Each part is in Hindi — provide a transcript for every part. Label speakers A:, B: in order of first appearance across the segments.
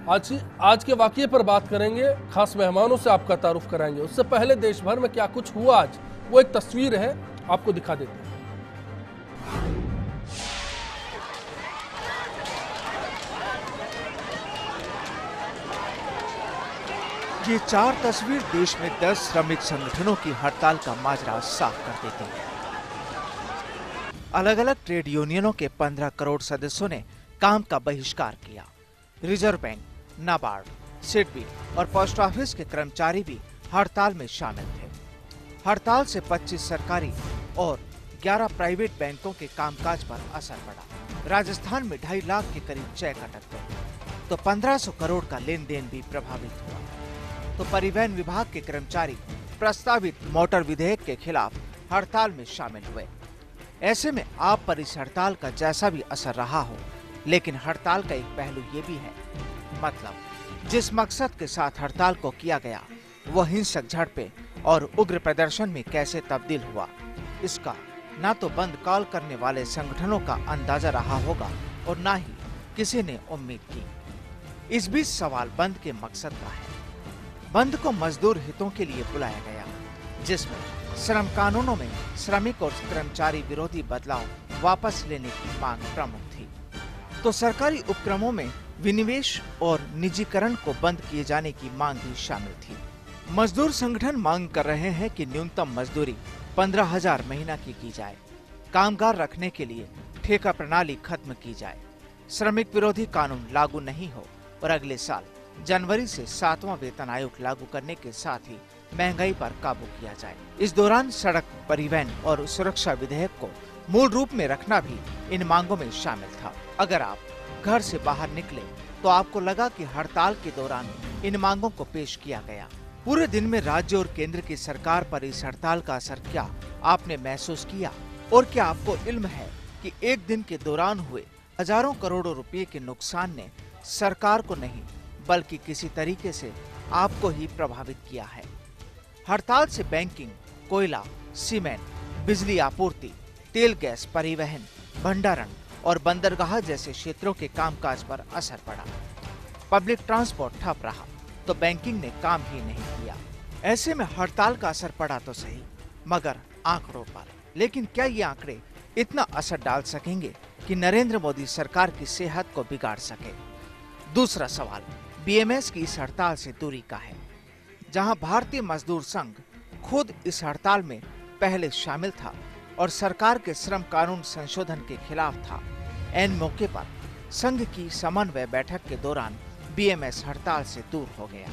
A: आज के वाकये पर बात करेंगे, खास मेहमानों से आपका तारुफ कराएंगे। उससे पहले देश भर में क्या कुछ हुआ आज, वो एक तस्वीर है, आपको दिखा देते हैं।
B: ये चार तस्वीर देश में 10 श्रमिक संगठनों की हड़ताल का माजरा साफ कर देती है। अलग अलग ट्रेड यूनियनों के 15 करोड़ सदस्यों ने काम का बहिष्कार किया। रिजर्व बैंक, नाबार्ड, सिडबी और पोस्ट ऑफिस के कर्मचारी भी हड़ताल में शामिल थे। हड़ताल से 25 सरकारी और 11 प्राइवेट बैंकों के कामकाज पर असर पड़ा। राजस्थान में 2.5 लाख के करीब चेक अटक गए, तो 1500 करोड़ का लेन देन भी प्रभावित हुआ। तो परिवहन विभाग के कर्मचारी प्रस्तावित मोटर विधेयक के खिलाफ हड़ताल में शामिल हुए। ऐसे में आप पर इस हड़ताल का जैसा भी असर रहा हो, लेकिन हड़ताल का एक पहलू ये भी है, मतलब जिस मकसद के साथ हड़ताल को किया गया वो हिंसक झड़पें और उग्र प्रदर्शन में कैसे तब्दील हुआ, इसका ना तो बंद कॉल करने वाले संगठनों का अंदाजा रहा होगा और ना ही किसी ने उम्मीद की। इस बीच सवाल बंद के मकसद का है। बंद को मजदूर हितों के लिए बुलाया गया, जिसमें श्रम कानूनों में श्रमिक और कर्मचारी विरोधी बदलाव वापस लेने की मांग प्रमुख थी। तो सरकारी उपक्रमों में विनिवेश और निजीकरण को बंद किए जाने की मांग भी शामिल थी। मजदूर संगठन मांग कर रहे हैं कि न्यूनतम मजदूरी 15,000 महीना की जाए, कामगार रखने के लिए ठेका प्रणाली खत्म की जाए, श्रमिक विरोधी कानून लागू नहीं हो और अगले साल जनवरी से 7वां वेतन आयोग लागू करने के साथ ही महंगाई पर काबू किया जाए। इस दौरान सड़क परिवहन और सुरक्षा विधेयक को मूल रूप में रखना भी इन मांगों में शामिल था। अगर आप घर से बाहर निकले तो आपको लगा कि हड़ताल के दौरान इन मांगों को पेश किया गया। पूरे दिन में राज्य और केंद्र की सरकार पर इस हड़ताल का असर क्या आपने महसूस किया, और क्या आपको इल्म है कि एक दिन के दौरान हुए हजारों करोड़ों रुपए के नुकसान ने सरकार को नहीं बल्कि किसी तरीके से आपको ही प्रभावित किया है। हड़ताल से बैंकिंग, कोयला, सीमेंट, बिजली आपूर्ति, तेल गैस, परिवहन, भंडारण और बंदरगाह जैसे क्षेत्रों के कामकाज पर असर पड़ा। पब्लिक ट्रांसपोर्ट ठप रहा तो बैंकिंग ने काम ही नहीं किया। ऐसे में हड़ताल का असर पड़ा तो सही, मगर आंकड़ों पर। लेकिन क्या ये आंकड़े इतना असर डाल सकेंगे कि नरेंद्र मोदी सरकार की सेहत को बिगाड़ सके? दूसरा सवाल बीएमएस की इस हड़ताल से दूरी का है। जहां भारतीय मजदूर संघ खुद इस हड़ताल में पहले शामिल था और सरकार के श्रम कानून संशोधन के खिलाफ था, ऐन मौके पर संघ की समन्वय बैठक के दौरान बीएमएस हड़ताल से दूर हो गया।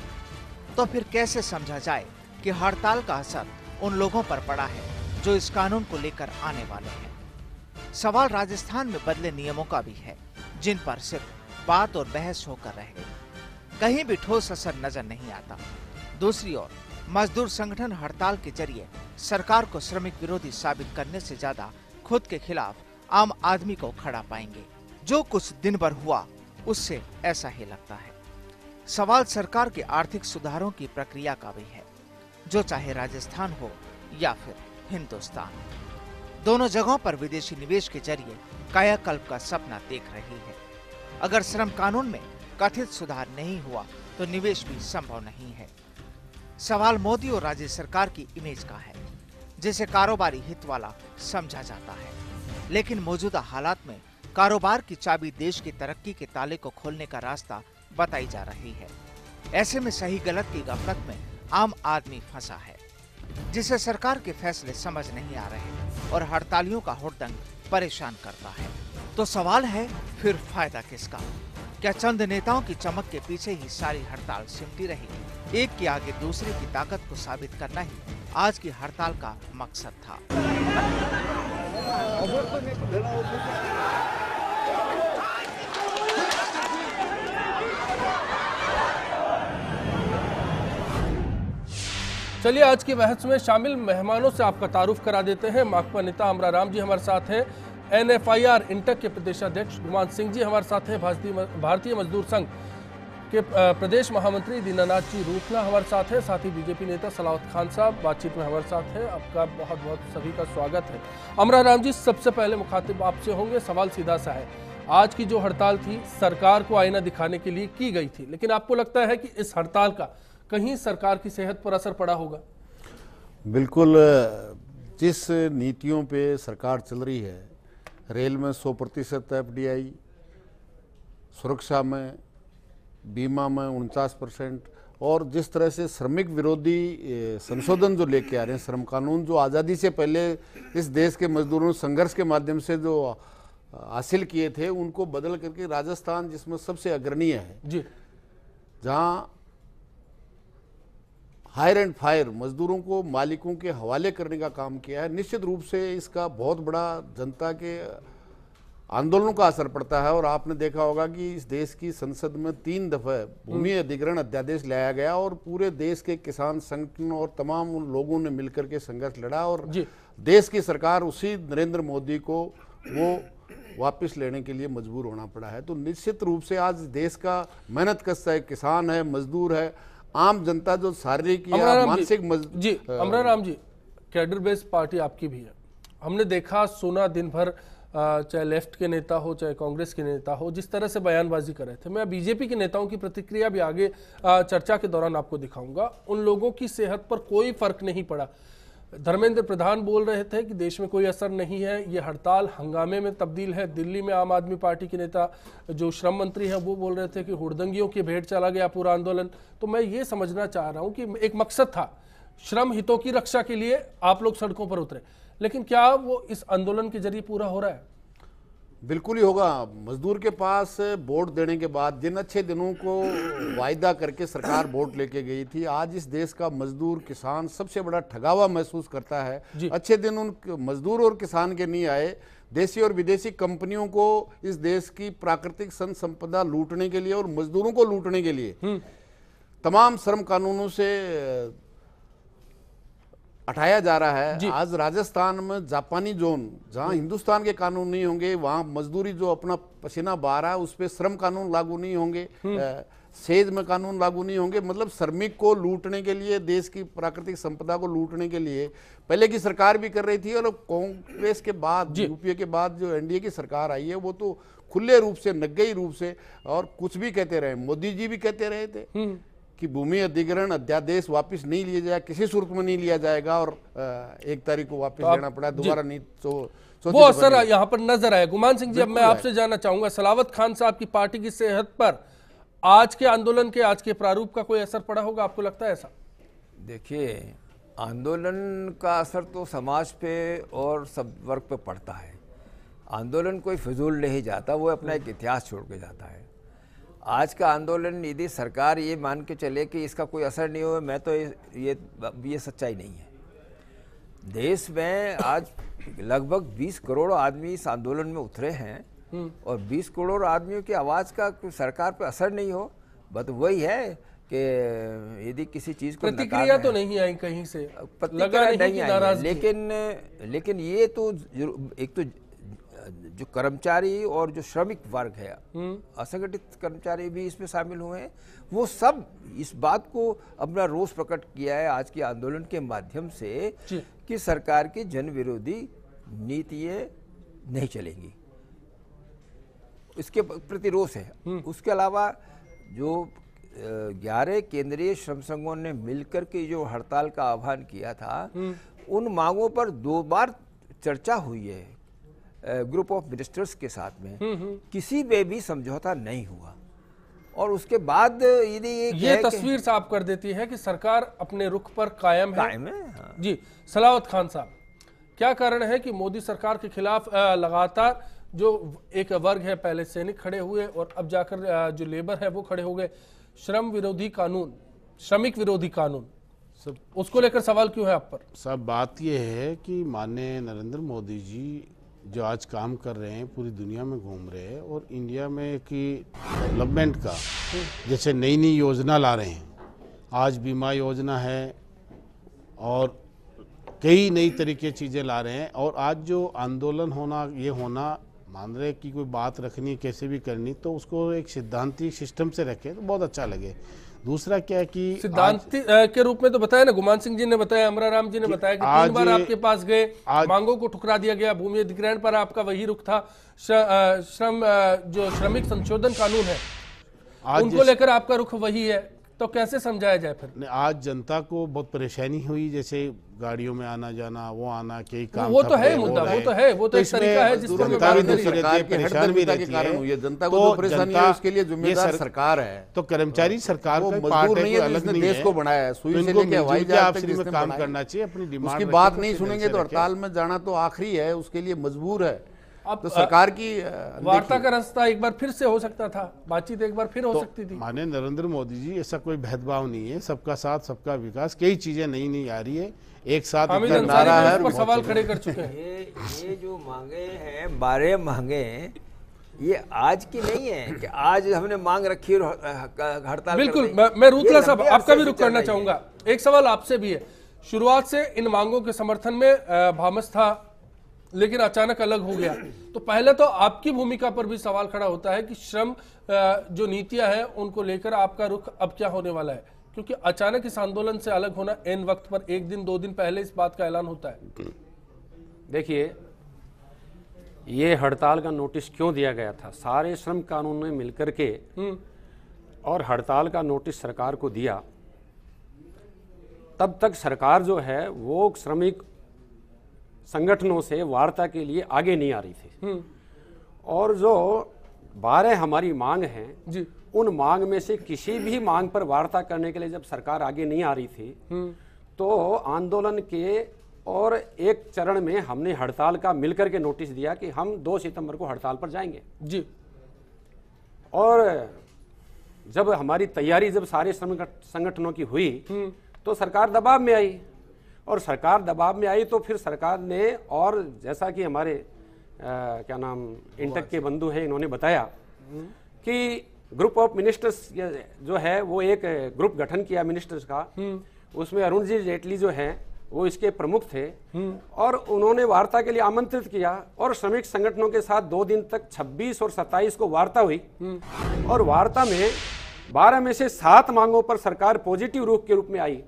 B: तो फिर कैसे समझा जाए कि हड़ताल का असर उन लोगों पर पड़ा है जो इस कानून को लेकर आने वाले हैं? सवाल राजस्थान में बदले नियमों का भी है, जिन पर सिर्फ बात और बहस होकर रह गई। कहीं भी ठोस असर नजर नहीं आता। दूसरी ओर मजदूर संगठन हड़ताल के जरिए सरकार को श्रमिक विरोधी साबित करने से ज्यादा खुद के खिलाफ आम आदमी को खड़ा पाएंगे। जो कुछ दिन भर हुआ उससे ऐसा ही लगता है। सवाल सरकार के आर्थिक सुधारों की प्रक्रिया का भी है, जो चाहे राजस्थान हो या फिर हिंदुस्तान, दोनों जगहों पर विदेशी निवेश के जरिए कायाकल्प का सपना देख रही है। अगर श्रम कानून में कथित सुधार नहीं हुआ तो निवेश भी संभव नहीं है। सवाल मोदी और राज्य सरकार की इमेज का है, जिसे कारोबारी हित वाला समझा जाता है। लेकिन मौजूदा हालात में कारोबार की चाबी देश की तरक्की के ताले को खोलने का रास्ता बताई जा रही है। ऐसे में सही गलत की गफलत में आम आदमी फंसा है, जिसे सरकार के फैसले समझ नहीं आ रहे और हड़तालियों का हुड़दंग परेशान करता है। तो सवाल है, फिर फायदा किसका? क्या चंद नेताओं की चमक के पीछे ही सारी हड़ताल सिमटी रही? एक के आगे दूसरे की ताकत को साबित करना ही आज की हड़ताल का मकसद था।
A: चलिए आज की बहस में शामिल मेहमानों से आपका तारुफ करा देते हैं। माकपा नेता अमरा राम जी हमारे साथ हैं, एनएफआईआर इंटक के प्रदेशाध्यक्ष गुमान सिंह जी हमारे साथ हैं, भारतीय मजदूर संघ के प्रदेश महामंत्री दीनानाथ जी रूखला हमारे साथ हैं, साथ ही बीजेपी नेता सलावत खान साहब बातचीत में हमारे साथ हैं। आपका बहुत बहुत सभी का स्वागत है। अमरा राम जी, सबसे पहले मुखातिब आपसे होंगे। सवाल सीधा सा है, आज की जो हड़ताल थी सरकार को आईना दिखाने के लिए की गई थी, लेकिन आपको लगता है कि इस हड़ताल का कहीं सरकार की सेहत पर असर पड़ा होगा?
C: बिल्कुल। जिस नीतियों पे सरकार चल रही है, रेल में 100% FDI, सुरक्षा में, बीमा में 49%, और जिस तरह से श्रमिक विरोधी संशोधन जो लेके आ रहे हैं, श्रम कानून जो आज़ादी से पहले इस देश के मजदूरों ने संघर्ष के माध्यम से जो हासिल किए थे, उनको बदल करके राजस्थान जिसमें सबसे अग्रणीय है
A: जी,
C: जहां हायर एंड फायर मजदूरों को मालिकों के हवाले करने का काम किया है, निश्चित रूप से इसका बहुत बड़ा जनता के आंदोलनों का असर पड़ता है। और आपने देखा होगा कि इस देश की संसद में 3 दफे भूमि अधिग्रहण अध्यादेश लाया गया और पूरे देश के किसान संगठन और तमाम उन लोगों ने मिलकर के संघर्ष लड़ा और देश की सरकार उसी नरेंद्र मोदी को वो वापस लेने के लिए मजबूर होना पड़ा है। तो निश्चित रूप से आज देश का मेहनत कश है, किसान है, मजदूर है, आम जनता जो शारीरिक या मानसिक
A: जी अमराराम जी, कैडर बेस्ड पार्टी आपकी भी है। हमने देखा सोना दिन भर चाहे लेफ्ट के नेता हो चाहे कांग्रेस के नेता हो, जिस तरह से बयानबाजी कर रहे थे। मैं बीजेपी के नेताओं की प्रतिक्रिया भी आगे चर्चा के दौरान आपको दिखाऊंगा। उन लोगों की सेहत पर कोई फर्क नहीं पड़ा। धर्मेंद्र प्रधान बोल रहे थे कि देश में कोई असर नहीं है, ये हड़ताल हंगामे में तब्दील है। दिल्ली में आम आदमी पार्टी के नेता जो श्रम मंत्री हैं वो बोल रहे थे कि हुड़दंगियों की भेंट चला गया पूरा आंदोलन। तो मैं ये समझना चाह रहा हूँ कि एक मकसद था, श्रम हितों की रक्षा के लिए आप लोग सड़कों पर उतरे, लेकिन क्या वो इस आंदोलन के जरिए पूरा हो रहा है?
C: बिल्कुल ही होगा। मजदूर के पास वोट देने के बाद जिन अच्छे दिनों को वायदा करके सरकार वोट लेके गई थी, आज इस देश का मजदूर किसान सबसे बड़ा ठगावा महसूस करता है। अच्छे दिन उन मजदूर और किसान के नहीं आए, देशी और विदेशी कंपनियों को इस देश की प्राकृतिक संपदा लूटने के लिए और मजदूरों को लूटने के लिए तमाम श्रम कानूनों से हटाया जा रहा है। आज राजस्थान में जापानी जोन, जहां हिंदुस्तान के कानून नहीं होंगे, वहां मजदूरी जो अपना पसीना बहा रहा है उस पर श्रम कानून लागू नहीं होंगे, सेज में कानून लागू नहीं होंगे। मतलब श्रमिक को लूटने के लिए, देश की प्राकृतिक संपदा को लूटने के लिए पहले की सरकार भी कर रही थी। और कांग्रेस के बाद, यूपीए के बाद जो एनडीए की सरकार आई है, वो तो खुले रूप से, नग्गई रूप से और कुछ भी कहते रहे। मोदी जी भी कहते रहे थे कि भूमि अधिग्रहण अध्यादेश वापस नहीं लिया जाए, किसी सूरत में नहीं लिया जाएगा, और 1 तारीख को वापस लेना पड़ा, दोबारा नहीं। वो
A: असर यहाँ पर नजर आया। गुमान सिंह जी, अब मैं आपसे जानना चाहूंगा, सलावत खान साहब की पार्टी की सेहत पर आज के आंदोलन के, आज के प्रारूप का कोई असर पड़ा होगा, आपको लगता है ऐसा?
D: देखिए, आंदोलन का असर तो समाज पे और सब वर्ग पे पड़ता है। आंदोलन कोई फिजूल नहीं जाता, वो अपना एक इतिहास छोड़ के जाता है। आज का आंदोलन यदि सरकार ये मान के चले कि इसका कोई असर नहीं हो, मैं तो ये सच्चाई नहीं है। देश में आज लगभग 20 करोड़ आदमी इस आंदोलन में उतरे हैं और 20 करोड़ आदमियों की आवाज़ का सरकार पर असर नहीं हो, बस वही है कि यदि किसी चीज़ को
A: प्रतिक्रिया तो नहीं आई कहीं से,
D: लगा नहीं आई, लेकिन ये तो एक तो जो कर्मचारी और जो श्रमिक वर्ग है, असंगठित कर्मचारी भी इसमें शामिल हुए हैं, वो सब इस बात को अपना रोष प्रकट किया है आज के आंदोलन के माध्यम से कि सरकार की जन विरोधी नीतियां नहीं चलेंगी, इसके प्रति रोष है। उसके अलावा जो 11 केंद्रीय श्रम संघों ने मिलकर के जो हड़ताल का आह्वान किया था, उन मांगों पर 2 बार चर्चा हुई है ग्रुप ऑफ मिनिस्टर्स के साथ में, किसी में भी समझौता नहीं हुआ। और उसके बाद यदि
A: ये तस्वीर साफ कर देती है कि सरकार अपने रुख पर कायम है।
D: हाँ।
A: जी सलावत खान साहब, क्या कारण है कि मोदी सरकार के खिलाफ लगातार जो एक वर्ग है, पहले सैनिक खड़े हुए और अब जाकर जो लेबर है वो खड़े हो गए, श्रम विरोधी कानून, श्रमिक विरोधी कानून, सब उसको लेकर सवाल क्यों है आप पर?
E: सब बात यह है कि माननीय नरेंद्र मोदी जी जो आज काम कर रहे हैं, पूरी दुनिया में घूम रहे हैं और इंडिया में की डेवलपमेंट का जैसे नई नई योजना ला रहे हैं। आज बीमा योजना है और कई नई तरीके चीज़ें ला रहे हैं। और आज जो आंदोलन होना, ये होना, मान रहे कि कोई बात रखनी कैसे भी करनी, तो उसको एक सिद्धांतिक सिस्टम से रखें तो बहुत अच्छा लगे। दूसरा क्या है कि
A: सिद्धांति के रूप में तो बताया ना, गुमान सिंह जी ने बताया, अमरा राम जी ने बताया कि 3 बार आपके पास गए, मांगों को ठुकरा दिया गया, भूमि अधिग्रहण पर आपका वही रुख था, जो श्रमिक संशोधन कानून है उनको लेकर आपका रुख वही है, तो कैसे समझाया जाए फिर?
E: आज जनता को बहुत परेशानी हुई, जैसे गाड़ियों में आना जाना, वो आना कई काम,
A: वो तो है मुद्दा, वो तो है, वो तो एक तरीका है जिस पर
E: परेशान भी रहती है,
C: जनता को जो परेशानी है उसके लिए जिम्मेदार सरकार है।
E: तो कर्मचारी सरकार
C: को मजदूर नहीं है, जिसने देश को बनाया है, सुई से लेकर हवाई जहाज तक जिसने
E: काम करना चाहिए, अपनी डिमांड
C: की बात नहीं सुनेंगे तो हड़ताल में जाना तो आखिरी है, उसके लिए मजबूर है। तो सरकार की
A: वार्ता का रास्ता एक बार फिर से हो सकता था, बातचीत एक बार फिर हो सकती थी।
E: माननीय नरेंद्र मोदी जी, ऐसा कोई भेदभाव नहीं है, सबका साथ सबका विकास, कई चीजें नई नई आ रही है, एक साथ
A: नारा है, पर सवाल खड़े कर चुके हैं।
D: ये जो मांगे हैं 12 मांगे, ये आज की नहीं है कि आज हमने मांग रखी और हड़ताल।
A: बिल्कुल, मैं रूतला साहब आपका भी रुख करना चाहूंगा। एक सवाल आपसे भी है, शुरुआत से इन मांगों के समर्थन में भामस था, लेकिन अचानक अलग हो गया, तो पहले तो आपकी भूमिका पर भी सवाल खड़ा होता है कि श्रम जो नीतियां हैं उनको लेकर आपका रुख अब क्या होने वाला है, क्योंकि अचानक इस आंदोलन से अलग होना एन वक्त पर, 1 दिन 2 दिन पहले इस बात का ऐलान होता है।
F: देखिए, ये हड़ताल का नोटिस क्यों दिया गया था, सारे श्रम कानून ने मिलकर के और हड़ताल का नोटिस सरकार को दिया, तब तक सरकार जो है वो श्रमिक संगठनों से वार्ता के लिए आगे नहीं आ रही थी। और जो 12 हमारी मांग हैं जी, उन मांग में से किसी भी मांग पर वार्ता करने के लिए जब सरकार आगे नहीं आ रही थी, तो आंदोलन के और एक चरण में हमने हड़ताल का मिलकर के नोटिस दिया कि हम 2 सितंबर को हड़ताल पर जाएंगे जी। और जब हमारी तैयारी जब सारे श्रमिक संगठनों की हुई तो सरकार दबाव में आई, और सरकार दबाव में आई तो फिर सरकार ने, और जैसा कि हमारे क्या नाम इंटक के बंधु हैं, इन्होंने बताया कि ग्रुप ऑफ मिनिस्टर्स जो है वो एक ग्रुप गठन किया मिनिस्टर्स का, उसमें अरुण जी जेटली जो है वो इसके प्रमुख थे, और उन्होंने वार्ता के लिए आमंत्रित किया, और श्रमिक संगठनों के साथ 2 दिन तक 26 और 27 को वार्ता हुई, और वार्ता में 12 में से 7 मांगों पर सरकार पॉजिटिव रुख के रूप में आई।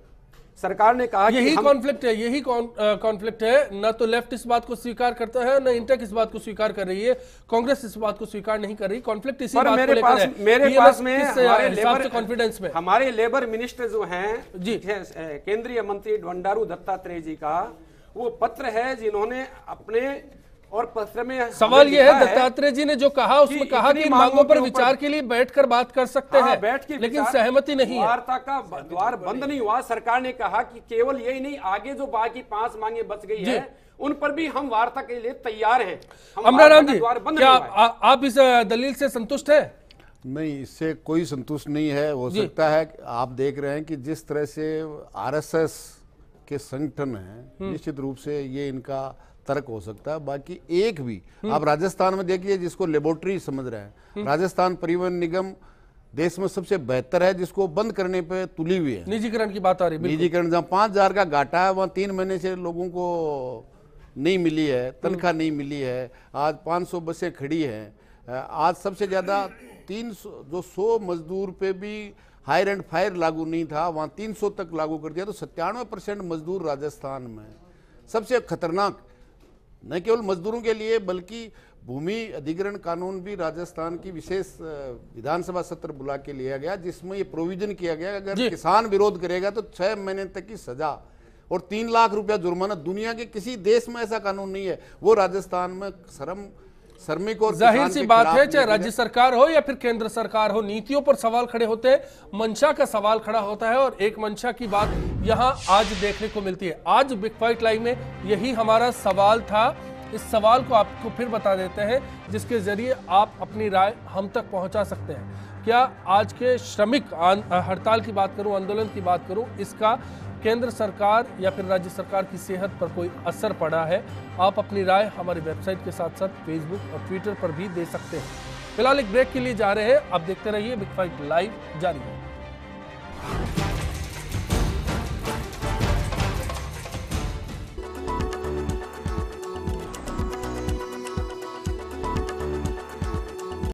F: सरकार ने कहा
A: यही कॉन्फ्लिक्ट है, यही कॉन्फ्लिक्ट है, न तो लेफ्ट इस बात को स्वीकार करता है, न इंटक इस बात को स्वीकार कर रही है, कांग्रेस इस बात को स्वीकार नहीं कर रही। कॉन्फ्लिक्ट इसी बात को लेकर है।
F: मेरे पास में हमारे
A: लेबर कॉन्फिडेंस में
F: हमारे लेबर मिनिस्टर जो हैं जी, केंद्रीय मंत्री बंडारू दत्तात्रेय जी का वो पत्र है, जिन्होंने अपने और पत्र में
A: सवाल ये है, दत्तात्रेय जी ने जो कहा उसमें कहा कि मांगों पर विचार के लिए बैठकर बात कर सकते हैं, लेकिन सहमति नहीं है,
F: वार्ता का द्वार बंद नहीं हुआ। सरकार ने कहा कि केवल यही नहीं, आगे जो बाकी 5 मांगे बच गई है उन पर भी हम वार्ता के लिए तैयार हैं।
A: अमरा राम जी, क्या आप इस दलील से संतुष्ट है?
C: नहीं, इससे कोई संतुष्ट नहीं है। हो सकता है आप देख रहे हैं कि जिस तरह से RSS के संगठन है, निश्चित रूप से ये इनका तर्क हो सकता है। बाकी एक भी आप राजस्थान में देखिए, जिसको लेबोरेटरी समझ रहे हैं, राजस्थान परिवहन निगम देश में सबसे बेहतर है, जिसको बंद करने पे तुली हुई है।
A: निजीकरण की बात आ रही है,
C: निजीकरण जहाँ 5,000 का घाटा है, वहाँ 3 महीने से लोगों को नहीं मिली है, तनख्वाह नहीं मिली है। आज 500 बसें खड़ी हैं। आज सबसे ज्यादा 300 जो 100 मजदूर पे भी हायर एंड फायर लागू नहीं था, वहाँ 300 तक लागू कर दिया। तो 97% मजदूर राजस्थान में सबसे खतरनाक, न केवल मजदूरों के लिए बल्कि भूमि अधिग्रहण कानून भी राजस्थान की विशेष विधानसभा सत्र बुला के लिया गया, जिसमें ये प्रोविजन किया गया अगर किसान विरोध करेगा तो 6 महीने तक की सजा और 3 लाख रुपया जुर्माना। दुनिया के किसी देश में ऐसा कानून नहीं है। वो राजस्थान में श्रमिक और
A: जाहिर सी बात है, चाहे राज्य सरकार हो या फिर केंद्र सरकार हो, नीतियों पर सवाल खड़े होते हैं, मंशा का सवाल खड़ा होता है, और एक मंशा की बात यहां आज देखने को मिलती है। आज बिग फाइट लाइव में यही हमारा सवाल था। इस सवाल को आपको फिर बता देते हैं, जिसके जरिए आप अपनी राय हम तक पहुंचा सकते हैं। क्या आज के श्रमिक हड़ताल की बात करूं, आंदोलन की बात करूं, इसका केंद्र सरकार या फिर राज्य सरकार की सेहत पर कोई असर पड़ा है? आप अपनी राय हमारी वेबसाइट के साथ साथ फेसबुक और ट्विटर पर भी दे सकते हैं। फिलहाल एक ब्रेक के लिए जा रहे हैं, आप देखते रहिए, बिग फाइट लाइव जारी है।